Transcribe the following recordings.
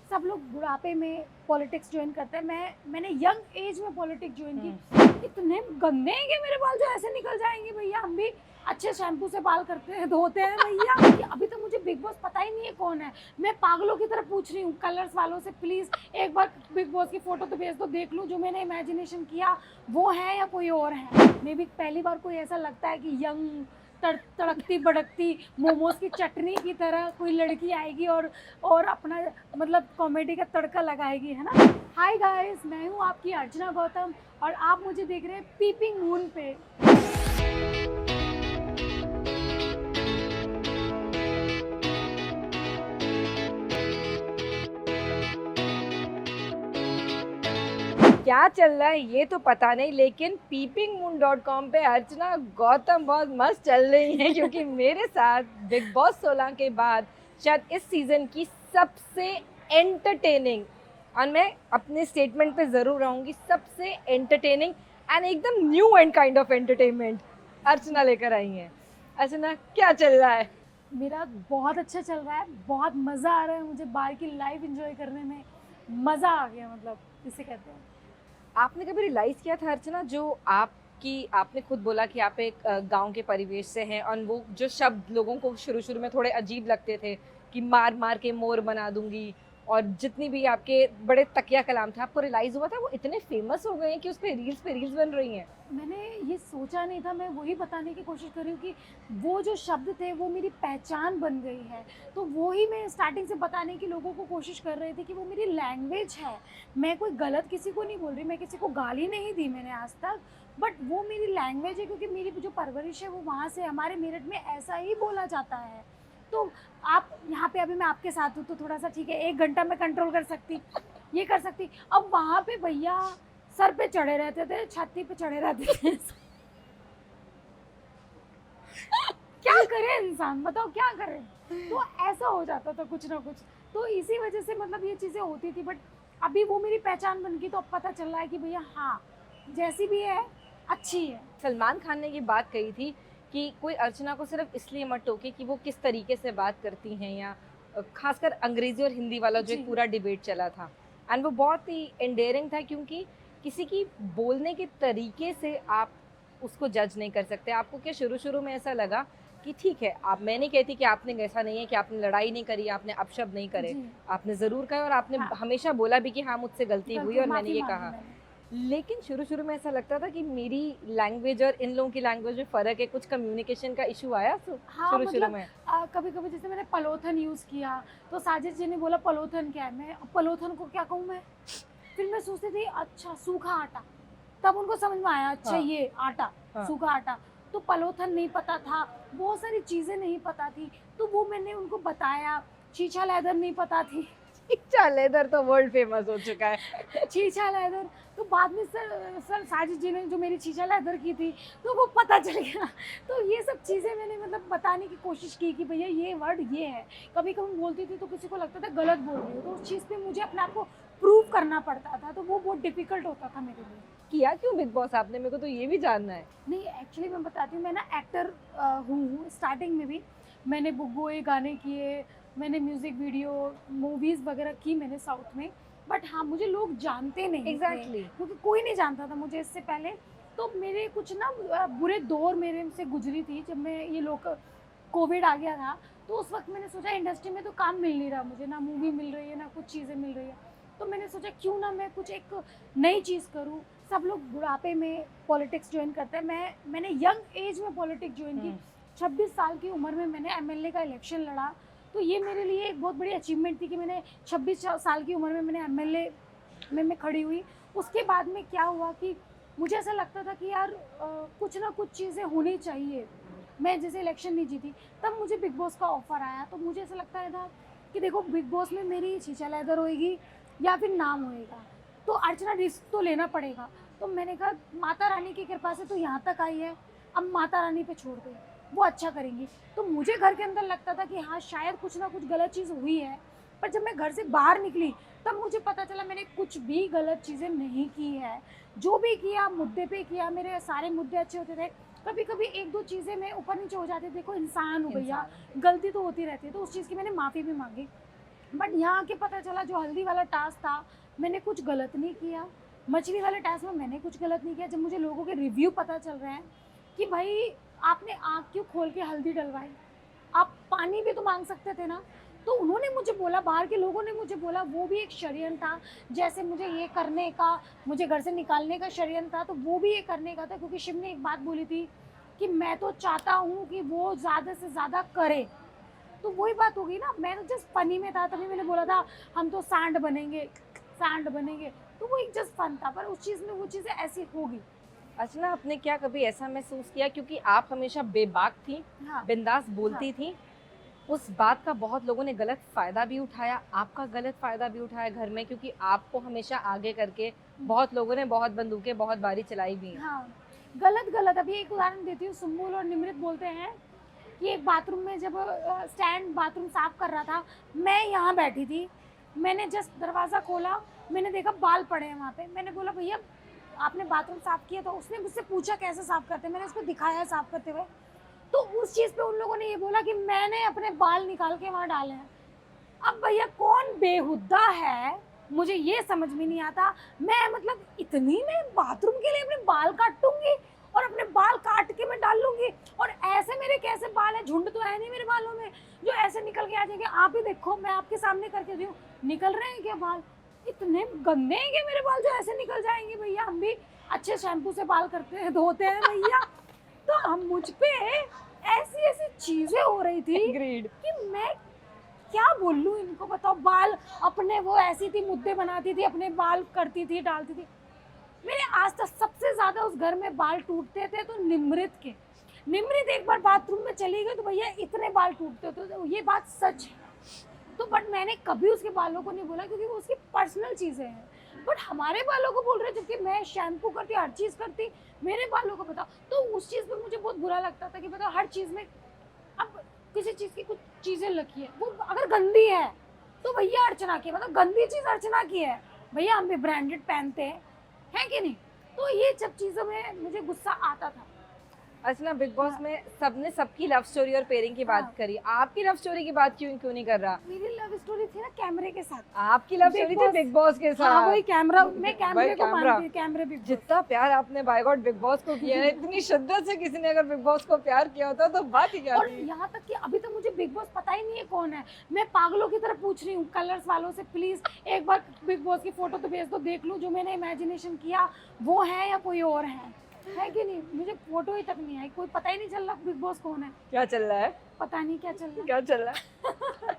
सब लोग बुढ़ापे में पॉलिटिक्स ज्वाइन करते हैं, मैंने यंग एज में पॉलिटिक्स ज्वाइन की। इतने गंदे हैं कि मेरे बाल जो ऐसे निकल जाएंगे भैया। हम भी अच्छे शैम्पू से बाल करते हैं, धोते हैं भैया। कि अभी तो मुझे बिग बॉस पता ही नहीं है कौन है। मैं पागलों की तरह पूछ रही हूँ कलर्स वालों से, प्लीज एक बार बिग बॉस की फोटो तो भेज दो, देख लूँ जो मैंने इमेजिनेशन किया वो है या कोई और है। मे भी पहली बार कोई ऐसा लगता है कि यंग तड़कती भड़कती मोमोज की चटनी की तरह कोई लड़की आएगी और अपना मतलब कॉमेडी का तड़का लगाएगी, है ना। हाय गाइस, मैं हूँ आपकी अर्चना गौतम और आप मुझे देख रहे हैं पीपिंग मून पे। क्या चल रहा है ये तो पता नहीं, लेकिन peepingmoon.com पे अर्चना गौतम बहुत मस्त चल रही हैं क्योंकि मेरे साथ बिग बॉस 16 के बाद शायद इस सीज़न की सबसे एंटरटेनिंग, और मैं अपने स्टेटमेंट पे ज़रूर रहूँगी, सबसे एंटरटेनिंग एंड एकदम new and kind of entertainment Archana लेकर आई हैं। अर्चना, क्या चल रहा है? मेरा बहुत अच्छा चल रहा है, बहुत मज़ा आ रहा है मुझे बाहर की लाइफ एंजॉय करने में। मज़ा आ गया, मतलब इसे कहते हैं। आपने कभी रियलाइज़ किया था अर्चना, जो आपने खुद बोला कि आप एक गांव के परिवेश से हैं, और वो जो शब्द लोगों को शुरू शुरू में थोड़े अजीब लगते थे कि मार मार के मोर बना दूंगी, और जितनी भी आपके बड़े तकिया कलाम थे, आपको रियलाइज़ हुआ था वो इतने फेमस हो गए हैं कि उस पर रील्स बन रही हैं? मैंने ये सोचा नहीं था, मैं वही बताने की कोशिश कर रही हूँ कि वो जो शब्द थे वो मेरी पहचान बन गई है। तो वो ही मैं स्टार्टिंग से बताने की लोगों को कोशिश कर रही थी कि वो मेरी लैंग्वेज है। मैं कोई गलत किसी को नहीं बोल रही, मैं किसी को गाली नहीं दी मैंने आज तक, बट वो मेरी लैंग्वेज है क्योंकि मेरी जो परवरिश है वो वहाँ से, हमारे मेरठ में ऐसा ही बोला जाता है। तो आप यहाँ पे, अभी मैं आपके साथ हूँ तो थोड़ा सा ठीक है, 1 घंटा मैं कंट्रोल कर सकती, ये कर सकती। अब वहाँ पे भैया सर पे चढ़े रहते थे, छाती पे चढ़े रहते थे। क्या करे इंसान, बताओ क्या करे। तो ऐसा हो जाता था कुछ ना कुछ। तो इसी वजह से मतलब ये चीज़ें होती थी, बट अभी वो मेरी पहचान बन गई। तो अब पता चल रहा है कि भैया हाँ, जैसी भी है अच्छी है। सलमान खान ने ये बात कही थी कि कोई अर्चना को सिर्फ इसलिए मत टोके कि वो किस तरीके से बात करती हैं, या खासकर अंग्रेजी और हिंदी वाला जो जी। एक पूरा डिबेट चला था, एंड वो बहुत ही एंडेयरिंग था क्योंकि किसी की बोलने के तरीके से आप उसको जज नहीं कर सकते। आपको क्या शुरू शुरू में ऐसा लगा कि ठीक है, आप, मैं नहीं कहती कि आपने ऐसा नहीं है कि आपने लड़ाई नहीं करी, आपने अपशब्द नहीं करे, जी। आपने ज़रूर कहा और आपने हाँ, हमेशा बोला भी कि हाँ मुझसे गलती हुई और मैंने माफी ये मांगी कहा। मैंने। लेकिन शुरू-शुरू में ऐसा लगता था कि मेरी लैंग्वेज और इन लोगों की लैंग्वेज में फ़र्क है, कुछ कम्युनिकेशन का इश्यू आया हाँ, शुरू-शुरू मतलब में? कभी कभी जैसे मैंने पलोथन यूज़ किया तो साजिद जी ने बोला पलोथन क्या है, मैं अब पलोथन को क्या कहूँ मैं। फिर मैं सोचती थी अच्छा सूखा आटा, तब उनको समझ में आया अच्छा हाँ, ये आटा, हाँ। सूखा आटा। तो पलोथन नहीं पता था, बहुत सारी चीज़ें नहीं पता थी, तो वो मैंने उनको बताया। छीछा लेदर नहीं पता थी। अच्छा, लेदर तो वर्ल्ड फेमस हो चुका है। छीछा लेदर, तो बाद में सर साजिद जी ने जो मेरी छीछा लेदर की थी तो वो पता चल गया। तो ये सब चीज़ें मैंने मतलब बताने की कोशिश की कि भैया ये वर्ड ये है। कभी कभी बोलती थी तो किसी को लगता था गलत बोल रही हो, तो उस चीज़ पे मुझे अपने आप को प्रूव करना पड़ता था, तो वो बहुत डिफिकल्ट होता था मेरे लिए। किया क्यों बिग बॉस आपने? मेरे को तो ये भी जानना है। नहीं, एक्चुअली मैं बताती हूँ, मैं ना एक्टर हूँ। स्टार्टिंग में भी मैंने बुग्गोए गाने किए, मैंने म्यूज़िक वीडियो, मूवीज़ वगैरह की मैंने साउथ में। बट हाँ, मुझे लोग जानते नहीं थे एग्ज़ैक्टली। क्योंकि कोई नहीं जानता था मुझे इससे पहले। तो मेरे कुछ ना बुरे दौर मेरे से गुजरी थी जब मैं ये लोग, कोविड आ गया था। तो उस वक्त मैंने सोचा इंडस्ट्री में तो काम मिल नहीं रहा मुझे, ना मूवी मिल रही है ना कुछ चीज़ें मिल रही है। तो मैंने सोचा क्यों ना मैं कुछ एक नई चीज़ करूँ। सब लोग बुढ़ापे में पॉलिटिक्स ज्वाइन करते हैं, मैंने यंग एज में पॉलिटिक्स ज्वाइन की। 26 साल की उम्र में मैंने एमएलए का इलेक्शन लड़ा। तो ये मेरे लिए एक बहुत बड़ी अचीवमेंट थी कि मैंने 26 साल की उम्र में मैंने एमएलए में मैं खड़ी हुई। उसके बाद में क्या हुआ कि मुझे ऐसा लगता था कि यार कुछ ना कुछ चीज़ें होनी चाहिए। मैं जैसे इलेक्शन नहीं जीती तब मुझे बिग बॉस का ऑफ़र आया, तो मुझे ऐसा लगता है था कि देखो बिग बॉस में मेरी छीछा लेदर होएगी या फिर नाम होएगा, तो अर्चना रिस्क तो लेना पड़ेगा। तो मैंने कहा माता रानी की कृपा से तो यहाँ तक आई है, अब माता रानी पे छोड़ दो, वो अच्छा करेंगी। तो मुझे घर के अंदर लगता था कि हाँ शायद कुछ ना कुछ गलत चीज़ हुई है, पर जब मैं घर से बाहर निकली तब मुझे पता चला मैंने कुछ भी गलत चीज़ें नहीं की है। जो भी किया मुद्दे पे किया, मेरे सारे मुद्दे अच्छे होते थे। कभी कभी 1-2 चीज़ें मैं ऊपर नीचे हो जाती थी, देखो इंसान हूँ भैया, इंसान। गलती तो होती रहती है। तो उस चीज़ की मैंने माफ़ी भी मांगी। बट यहाँ के पता चला जो हल्दी वाला टास्क था, मैंने कुछ गलत नहीं किया। मछली वाले टास्क में मैंने कुछ गलत नहीं किया। जब मुझे लोगों के रिव्यू पता चल रहे हैं कि भाई आपने आँख क्यों खोल के हल्दी डलवाई, आप पानी भी तो मांग सकते थे ना। तो उन्होंने मुझे बोला, बाहर के लोगों ने मुझे बोला वो भी एक षड्यंत्र था, जैसे मुझे ये करने का, मुझे घर से निकालने का षड्यंत्र था, तो वो भी ये करने का था। क्योंकि शिव ने एक बात बोली थी कि मैं तो चाहता हूँ कि वो ज़्यादा से ज़्यादा करे। तो वही बात होगी ना, मैं तो जस्ट फनी में था, तभी मैंने बोला था हम तो सांड बनेंगे, सांड बनेंगे। तो वो एक जस्ट फन था, पर उस चीज़ में वो चीज़ें ऐसी होगी। अर्चना, आपने क्या कभी ऐसा महसूस किया, क्योंकि आप हमेशा बेबाक थी, हाँ बिंदास बोलती थी, उस बात का बहुत लोगों ने गलत फ़ायदा भी उठाया, आपका गलत फ़ायदा भी उठाया घर में, क्योंकि आपको हमेशा आगे करके बहुत लोगों ने बहुत बंदूकें बहुत बारी चलाई भी हैं। हाँ, गलत। अभी एक उदाहरण देती हूँ। सुम्बुल और निमृत बोलते हैं कि एक बाथरूम में जब स्टैंड बाथरूम साफ कर रहा था, मैं यहाँ बैठी थी, मैंने जस्ट दरवाज़ा खोला, मैंने देखा बाल पड़े हैं वहाँ पे। मैंने बोला भैया आपने बाथरूम साफ किया? तो उसने मुझसे पूछा कैसे साफ करते हैं, मैंने उसको दिखाया साफ करते हुए। तो उस चीज़ पे उन लोगों ने ये बोला कि मैंने अपने बाल निकाल के वहाँ डाले हैं। अब भैया कौन बेहुद्दा है, मुझे ये समझ में नहीं आता। मैं मतलब इतनी मैं बाथरूम के लिए अपने बाल काटूंगी और अपने बाल काट के मैं डाल लूंगी, और ऐसे मेरे कैसे बाल है, झुंड तो है नहीं मेरे बालों में जो ऐसे निकल के आ जाएंगे। आप ही देखो, मैं आपके सामने करके दी हूँ, निकल रहे हैं क्या बाल? इतने गंदे हैं क्या मेरे बाल जो ऐसे निकल जाएंगे? भैया हम भी अच्छे शैम्पू से बाल करते हैं, धोते हैं भैया। तो हम मुझ पे ऐसी ऐसी चीजें हो रही थी Agreed. कि मैं क्या बोलूं इनको, बताओ। बाल अपने वो ऐसी थी, मुद्दे बनाती थी, अपने बाल करती थी, डालती थी। मेरे आज तक सबसे ज्यादा उस घर में बाल टूटते थे तो निमृत के। निमृत एक बार बाथरूम में चली गई तो भैया इतने बाल टूटते थे, तो ये बात सच है। तो बट मैंने कभी उसके बालों को नहीं बोला, क्योंकि वो उसकी पर्सनल चीजें हैं। बट हमारे बालों को बोल रहे, जबकि मैं शैम्पू करती, हर चीज करती, मेरे बालों को बताओ। तो उस चीज पे मुझे बहुत बुरा लगता था कि बताओ हर चीज में, अब किसी चीज की कुछ चीजें लगी है, वो अगर गंदी है तो भैया अर्चना की, मतलब गंदी चीज अर्चना की है, भैया हम भी ब्रांडेड पहनते हैं, है कि नहीं? तो ये सब चीजों में मुझे गुस्सा आता था। अर्चना, बिग बॉस हाँ। में सबने सबकी लव स्टोरी और पेयरिंग की बात हाँ। करी, आपकी लव स्टोरी की बात क्यों नहीं कर रहा? मेरी लव स्टोरी थी ना कैमरे के साथ। आपकी लव Big स्टोरी थी Boss। बिग बॉस के हाँ साथ। वही कैमरा, मैं कैमरे वही को कैमरा। मानती, कैमरे बिग बॉस। जितना प्यार आपने बाय गॉड बिग बॉस को किया है, इतनी शिद्दत से किसी ने अगर बिग बॉस को प्यार किया होता तो बात ही क्या और थी। यहाँ तक कि अभी तक मुझे बिग बॉस पता ही नहीं है कौन है। मैं पागलों की तरह पूछ रही हूँ कलर्स वालों से, प्लीज एक बार बिग बॉस की फोटो तो भेज दो, देख लूँ जो मैंने इमेजिनेशन किया वो है या कोई और है कि नहीं। मुझे फोटो ही तक नहीं आई, कोई पता ही नहीं चल रहा बिग बॉस कौन है, क्या चल रहा है? पता नहीं क्या चल रहा है। क्या चल रहा है?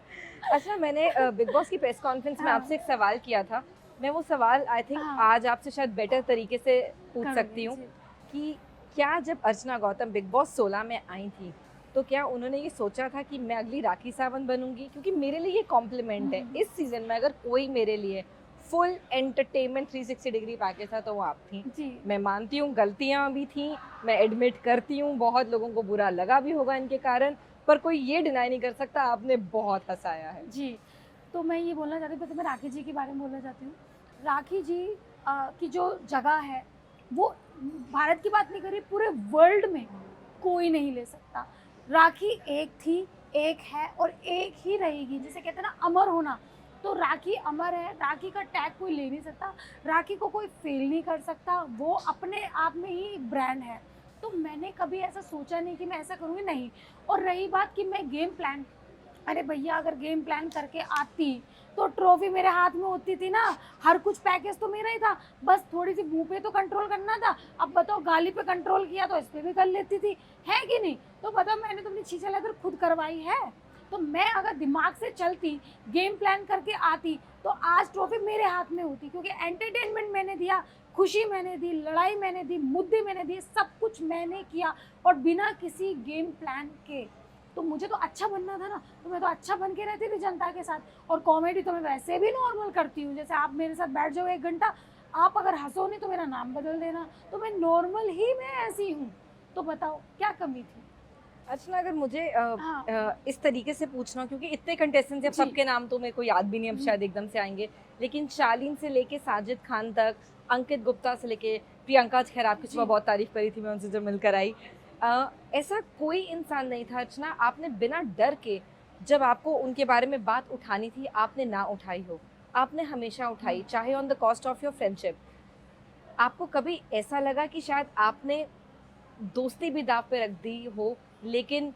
अच्छा, मैंने बिग बॉस की प्रेस कॉन्फ्रेंस में हाँ। आपसे एक सवाल किया था, मैं वो सवाल आई थिंक हाँ। आज आपसे शायद बेटर तरीके से पूछ कर सकती हूँ दीजिए। कि क्या जब अर्चना गौतम बिग बॉस 16 में आई थी तो क्या उन्होंने ये सोचा था कि मैं अगली राखी सावंत बनूंगी? क्योंकि मेरे लिए ये कॉम्प्लीमेंट है, इस सीजन में अगर कोई मेरे लिए फुल एंटरटेनमेंट 360 डिग्री पैकेज था तो वो आप थी। जी मैं मानती हूँ गलतियाँ भी थी, मैं एडमिट करती हूँ बहुत लोगों को बुरा लगा भी होगा इनके कारण, पर कोई ये डिनाई नहीं कर सकता आपने बहुत हंसाया है। जी, तो मैं ये बोलना चाहती हूँ, तो मैं राखी जी के बारे में बोलना चाहती हूँ। राखी जी की जो जगह है वो भारत की बात नहीं कर रही, पूरे वर्ल्ड में कोई नहीं ले सकता। राखी एक थी, एक है और एक ही रहेगी। जिसे कहते हैं ना अमर होना, तो राखी अमर है। राखी का टैग कोई ले नहीं सकता, राखी को कोई फेल नहीं कर सकता, वो अपने आप में ही ब्रांड है। तो मैंने कभी ऐसा सोचा नहीं कि मैं ऐसा करूँगी, नहीं। और रही बात कि मैं गेम प्लान, अरे भैया अगर गेम प्लान करके आती तो ट्रॉफी मेरे हाथ में होती थी ना, हर कुछ पैकेज तो मेरा ही था, बस थोड़ी सी मुंह पे तो कंट्रोल करना था। अब बताओ गाली पे कंट्रोल किया तो इस पे भी कर लेती थी, है कि नहीं? तो बताओ मैंने तो अपनी छीछा लेकर खुद करवाई है। तो मैं अगर दिमाग से चलती, गेम प्लान करके आती, तो आज ट्रॉफी मेरे हाथ में होती, क्योंकि एंटरटेनमेंट मैंने दिया, खुशी मैंने दी, लड़ाई मैंने दी, मुद्दे मैंने दिए, सब कुछ मैंने किया और बिना किसी गेम प्लान के। तो मुझे तो अच्छा बनना था ना, तो मैं तो अच्छा बन के रहती थी जनता के साथ। और कॉमेडी तो मैं वैसे भी नॉर्मल करती हूँ, जैसे आप मेरे साथ बैठ जाओ 1 घंटा, आप अगर हंसो नहीं तो मेरा नाम बदल देना, तो मैं नॉर्मल ही मैं ऐसी हूँ। तो बताओ क्या कमी थी? अर्चना, अगर मुझे हाँ। इस तरीके से पूछना, क्योंकि इतने कंटेस्टेंट्स हैं, जी। सबके नाम तो मेरे को याद भी नहीं अब शायद एकदम से आएंगे, लेकिन शालीन से लेके साजिद खान तक, अंकित गुप्ता से लेके प्रियंका, खैर आपकी सुबह जी। बहुत तारीफ करी थी मैं उनसे जब मिलकर आई, ऐसा कोई इंसान नहीं था अर्चना, आपने बिना डर के जब आपको उनके बारे में बात उठानी थी आपने ना उठाई हो, आपने हमेशा उठाई, चाहे on the cost of your friendship. आपको कभी ऐसा लगा कि शायद आपने दोस्ती भी दाव पे रख दी हो, लेकिन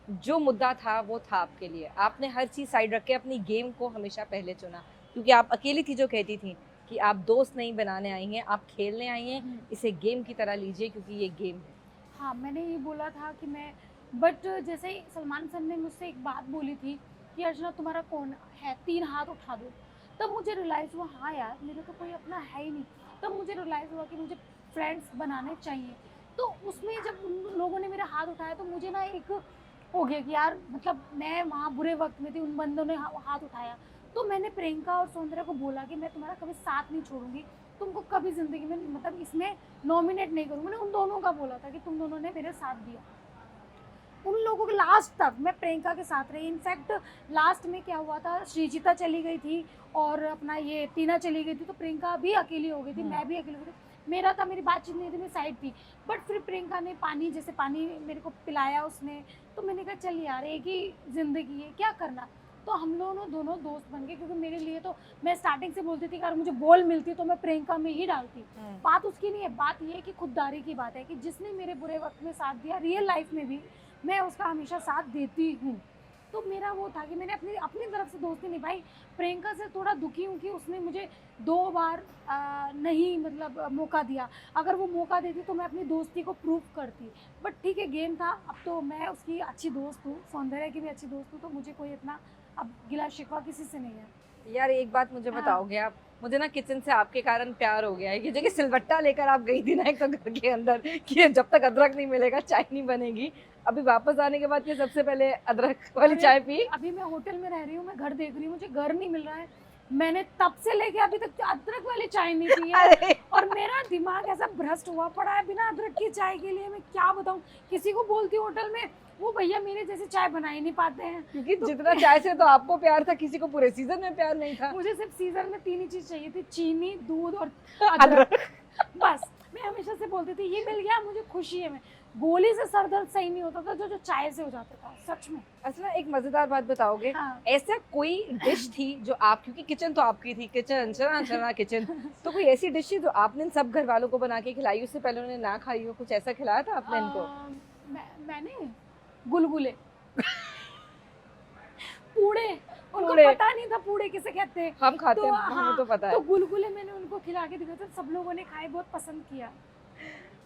जो मुद्दा था वो था आपके लिए, आपने हर चीज़ साइड रख के अपनी गेम को हमेशा पहले चुना, क्योंकि आप अकेली थी जो कहती थी कि आप दोस्त नहीं बनाने आई हैं, आप खेलने आई हैं, इसे गेम की तरह लीजिए क्योंकि ये गेम है। हाँ, मैंने ये बोला था कि मैं, बट जैसे ही सलमान सर ने मुझसे एक बात बोली थी कि अर्चना तुम्हारा कौन है, 3 हाथ उठा दो, तब मुझे रियलाइज़ हुआ हाँ यार मेरा तो कोई अपना है ही नहीं। तब मुझे रियलाइज़ हुआ कि मुझे फ्रेंड्स बनाने चाहिए। तो उसमें जब उन लोगों ने मेरा हाथ उठाया तो मुझे ना एक हो गया कि यार मतलब मैं वहाँ बुरे वक्त में थी, उन बंदों ने हाथ उठाया। तो मैंने प्रियंका और सौंदर्या को बोला कि मैं तुम्हारा कभी साथ नहीं छोड़ूंगी, तुमको कभी ज़िंदगी में मतलब इसमें नॉमिनेट नहीं करूँगी। मैंने उन दोनों का बोला था कि तुम दोनों ने मेरे साथ दिया। उन लोगों के लास्ट तक मैं प्रियंका के साथ रही। इनफैक्ट लास्ट में क्या हुआ था, श्रीजिता चली गई थी और अपना ये टीना चली गई थी, तो प्रियंका भी अकेली हो गई थी, मैं भी अकेली हो गई थी। मेरा था, मेरी बातचीत नहीं थी, मैं साइड थी। बट फिर प्रियंका ने पानी मेरे को पिलाया उसने, तो मैंने कहा चल यार एक ही ज़िंदगी है, क्या करना। तो हम लोगों दोनों दोस्त बन गए, क्योंकि मेरे लिए तो मैं स्टार्टिंग से बोलती थी कि अगर मुझे बॉल मिलती तो मैं प्रियंका में ही डालती। बात उसकी नहीं है, बात ये है कि खुददारी की बात है कि जिसने मेरे बुरे वक्त में साथ दिया, रियल लाइफ में भी मैं उसका हमेशा साथ देती हूँ। तो मेरा वो था कि मैंने अपनी अपनी तरफ से दोस्ती निभाई। प्रियंका से थोड़ा दुखी हूँ कि उसने मुझे 2 बार नहीं मतलब मौका दिया। अगर वो मौका देती तो मैं अपनी दोस्ती को प्रूव करती। बट ठीक है, गेम था। अब तो मैं उसकी अच्छी दोस्त हूँ, सौंदर्या की भी अच्छी दोस्त हूँ, तो मुझे कोई इतना अब गिला शिकवा किसी से नहीं है। यार एक बात मुझे बताओगे आप, मुझे ना किचन से आपके कारण प्यार हो गया है कि जगह सिलवट्टा लेकर आप गई थी ना एक तो घर के अंदर कि जब तक अदरक नहीं मिलेगा चाय नहीं बनेगी, अभी वापस आने के बाद ये सबसे पहले अदरक वाली चाय पी। अभी मैं होटल में रह रही हूँ, मैं घर देख रही हूँ, मुझे घर नहीं मिल रहा है। मैंने तब से लेके अभी तक अदरक वाली चाय नहीं पी है। और मेरा दिमाग ऐसा भ्रष्ट हुआ पड़ा है बिना अदरक की चाय के लिए। मैं क्या बताऊँ, किसी को बोलती हूँ होटल में, वो भैया मेरे जैसे चाय बना ही नहीं पाते हैं। क्योंकि जितना चाय से तो आपको प्यार था, किसी को पूरे सीजन में प्यार नहीं था। मुझे सिर्फ सीजन में 3 ही चीज चाहिए थी, चीनी, दूध और अदरक। बस मैं हमेशा से बोलती थी ये मिल गया मुझे खुशी है। मैं गोली से सर दर्द सही नहीं होता था जो चाय से हो जाता था, सच में। अच्छा एक मजेदार बात बताओगे? हाँ। ऐसा कोई डिश थी जो आप, क्योंकि किचन तो आपकी थी, किचन चना चना किचन, तो कोई ऐसी डिश थी जो आपने सब घर वालों को बना के खिलाई, उससे पहले उन्होंने ना खाई हो, कुछ ऐसा खिलाया था आपने इनको? मैंने गुलगुले पूड़े, उनको पूड़े। पता नहीं था पूड़े किसे कहते हैं। हम खाते हैं, हाँ, हमें तो पता है। तो गुलगुले मैंने उनको खिला के दिखाए थे, सब लोगों ने खाए, बहुत पसंद किया।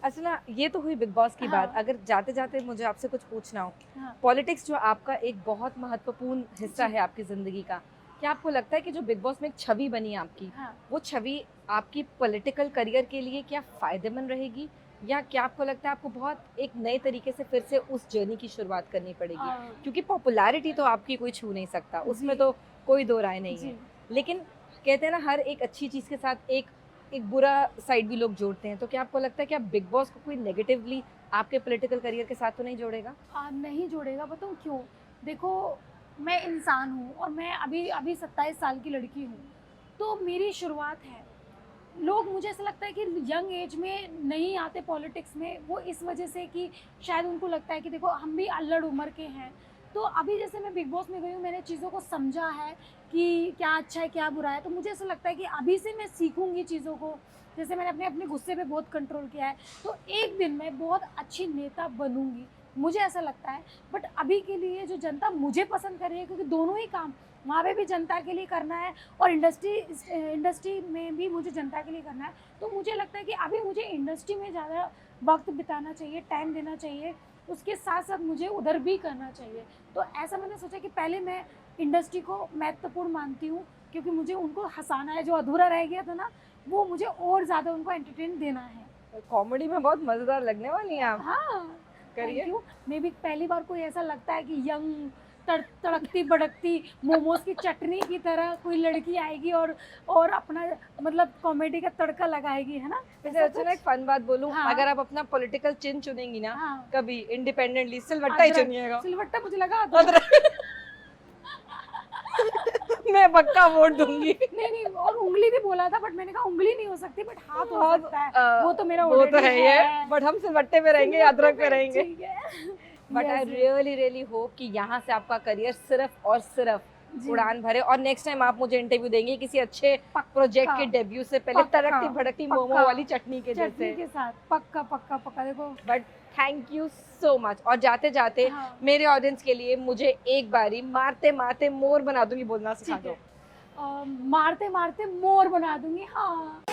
अच्छा ना, ये तो हुई बिग बॉस की बात। हाँ। अगर जाते जाते मुझे आपसे कुछ पूछना हो, हाँ। पॉलिटिक्स जो आपका एक बहुत महत्वपूर्ण हिस्सा है आपकी जिंदगी का, क्या आपको लगता है कि जो बिग बॉस में एक छवि बनी आपकी, हाँ। वो छवि आपकी पॉलिटिकल करियर के लिए क्या फायदेमंद रहेगी, या क्या आपको लगता है आपको बहुत एक नए तरीके से फिर से उस जर्नी की शुरुआत करनी पड़ेगी? क्योंकि पॉपुलैरिटी तो आपकी कोई छू नहीं सकता, उसमें तो कोई दो राय नहीं है, लेकिन कहते हैं ना हर एक अच्छी चीज़ के साथ एक बुरा साइड भी लोग जोड़ते हैं। तो क्या आपको लगता है कि आप बिग बॉस को कोई नेगेटिवली आपके पॉलिटिकल करियर के साथ तो नहीं जोड़ेगा? नहीं जोड़ेगा, बताऊँ क्यों? देखो, मैं इंसान हूँ और मैं अभी 27 साल की लड़की हूँ, तो मेरी शुरुआत है। लोग, मुझे ऐसा लगता है कि यंग एज में नहीं आते पॉलिटिक्स में, वो इस वजह से कि शायद उनको लगता है कि देखो हम भी अल्लड़ उम्र के हैं। तो अभी जैसे मैं बिग बॉस में गई हूँ, मैंने चीज़ों को समझा है कि क्या अच्छा है क्या बुरा है, तो मुझे ऐसा लगता है कि अभी से मैं सीखूंगी चीज़ों को। जैसे मैंने अपने गुस्से पे बहुत कंट्रोल किया है, तो एक दिन मैं बहुत अच्छी नेता बनूंगी, मुझे ऐसा लगता है। बट अभी के लिए जो जनता मुझे पसंद कर रही है, क्योंकि दोनों ही काम वहाँ पे भी जनता के लिए करना है और इंडस्ट्री में भी मुझे जनता के लिए करना है, तो मुझे लगता है कि अभी मुझे इंडस्ट्री में ज़्यादा वक्त बिताना चाहिए, टाइम देना चाहिए, उसके साथ साथ मुझे उधर भी करना चाहिए। तो ऐसा मैंने सोचा कि पहले मैं इंडस्ट्री को महत्वपूर्ण मानती हूँ, क्योंकि मुझे उनको हंसाना है, जो अधूरा रह गया था ना, वो मुझे और ज़्यादा उनको एंटरटेन देना है। कॉमेडी में बहुत मज़ेदार लगने वाली हैं आप। हाँ, करिए। मे भी पहली बार कोई ऐसा लगता है कि यंग तड़कती भड़कती मोमोज की चटनी की तरह कोई लड़की आएगी और अपना मतलब कॉमेडी का तड़का लगाएगी, है ना? वैसे अच्छा ना एक फन बात बोलूं, हाँ। अगर आप अपना पॉलिटिकल चिन्ह चुनेंगी ना, हाँ। कभी इंडिपेंडेंटली सिलवट्टा ही चुनिएगा। सिलवट्टा मुझे लगा मैं पक्का वोट दूंगी। नहीं, और उंगली भी बोला था, बट मैंने कहा उंगली नहीं हो सकती, बट हाथ हो सकता है। वो तो मेरा वो तो है ये, बट हम सिलवट्टे पे रहेंगे, अदरक पे रहेंगे। But I really really hope कि यहाँ से आपका करियर सिर्फ और सिर्फ उड़ान भरे और नेक्स्ट टाइम आप मुझे इंटरव्यू देंगे किसी अच्छे प्रोजेक्ट के डेब्यू से पहले, तड़कती भड़कती मोमो वाली चटनी के जैसे के साथ। पक्का पक्का पक्का। देखो but thank you so much. और जाते जाते मेरे ऑडियंस के लिए मुझे एक बारी मारते मारते मोर बना दूंगी बोलना सिखा दो। मारते मारते मोर बना दूंगी। हाँ